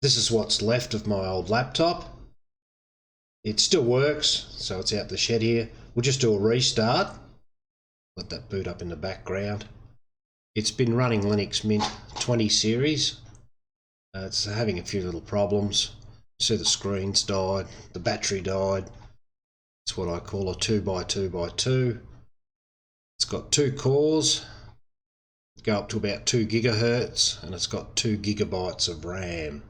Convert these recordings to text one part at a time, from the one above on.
This is what's left of my old laptop. It still works, so it's out the shed here. We'll just do a restart. Let that boot up in the background. It's been running Linux Mint 20 series. It's having a few little problems. See, the screen's died, the battery died. It's what I call a 2x2x2. It's got 2 cores, go up to about 2 gigahertz, and it's got 2 gigabytes of RAM.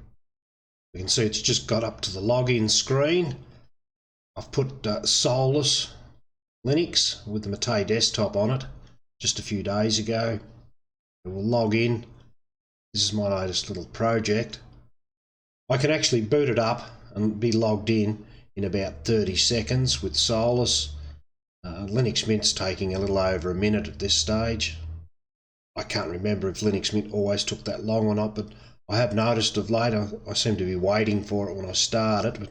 You can see it's just got up to the login screen. I've put Solus Linux with the Mate desktop on it just a few days ago. It will log in. This is my latest little project. I can actually boot it up and be logged in about 30 seconds with Solus. Linux Mint's taking a little over a minute at this stage. I can't remember if Linux Mint always took that long or not, but I have noticed of late I seem to be waiting for it when I start it. But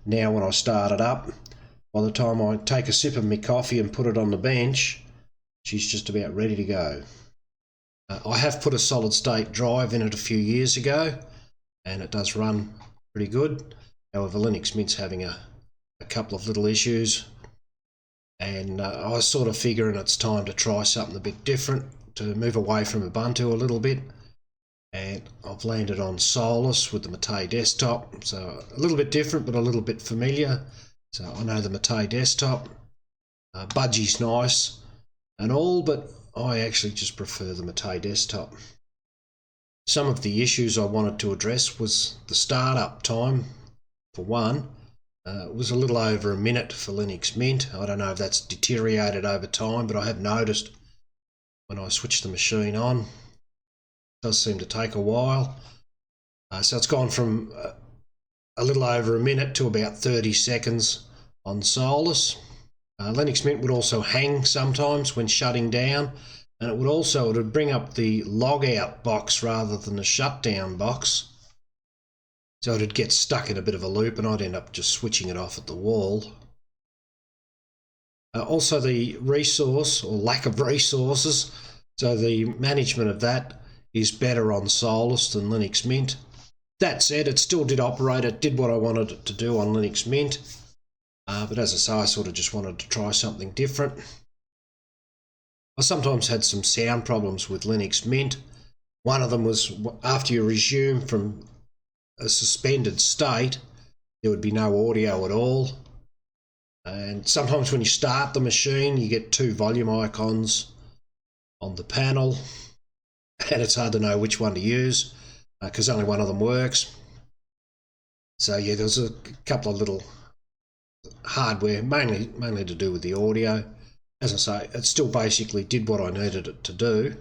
now when I start it up, by the time I take a sip of my coffee and put it on the bench, she's just about ready to go. I have put a solid state drive in it a few years ago, and it does run pretty good. However, Linux Mint's having a couple of little issues, and I was sort of figuring it's time to try something a bit different, to move away from Ubuntu a little bit. And I've landed on Solus with the Mate desktop, so a little bit different but a little bit familiar. So I know the Mate desktop, Budgie's nice and all, but I actually just prefer the Mate desktop. Some of the issues I wanted to address was the startup time. For one, it was a little over a minute for Linux Mint. I don't know if that's deteriorated over time, but I have noticed when I switch the machine on, does seem to take a while. So it's gone from a little over a minute to about 30 seconds on Solus. Linux Mint would also hang sometimes when shutting down, and it would bring up the logout box rather than the shutdown box. So it'd get stuck in a bit of a loop, and I'd end up just switching it off at the wall. Also the resource, or lack of resources, so the management of that is better on Solus than Linux Mint. That said, it still did operate, it did what I wanted it to do on Linux Mint, but as I say, I sort of just wanted to try something different. I sometimes had some sound problems with Linux Mint. One of them was after you resume from a suspended state, there would be no audio at all. And sometimes when you start the machine, you get 2 volume icons on the panel, and it's hard to know which one to use because only one of them works. So yeah, there's a couple of little hardware, mainly to do with the audio. As I say, it still basically did what I needed it to do.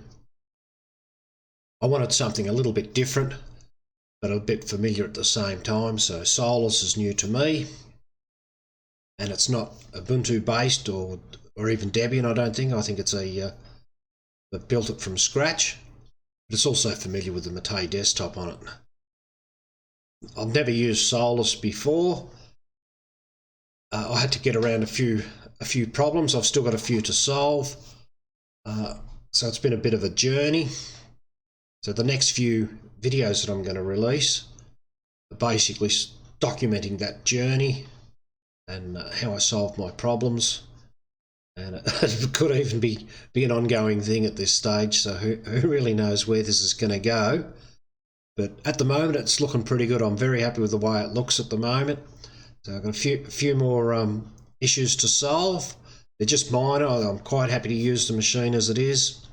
I wanted something a little bit different, but a bit familiar at the same time. So Solus is new to me, and it's not Ubuntu based or even Debian. I don't think. I think it's they built it from scratch. But it's also familiar with the Mate desktop on it. I've never used Solus before. I had to get around a few problems. I've still got a few to solve. So it's been a bit of a journey. So the next few videos that I'm going to release are basically documenting that journey and how I solved my problems. And it could even be an ongoing thing at this stage, so who really knows where this is going to go. But at the moment, it's looking pretty good. I'm very happy with the way it looks at the moment. So I've got a few more issues to solve. They're just minor. I'm quite happy to use the machine as it is.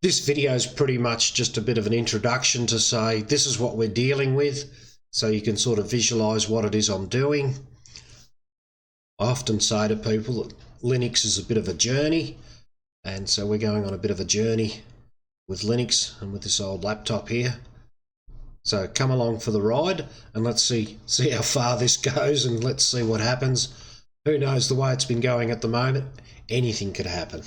This video is pretty much just a bit of an introduction to say this is what we're dealing with, so you can sort of visualize what it is I'm doing. I often say to people that Linux is a bit of a journey, and so we're going on a bit of a journey with Linux and with this old laptop here. So come along for the ride, and let's see how far this goes, and let's see what happens. Who knows, the way it's been going at the moment, anything could happen.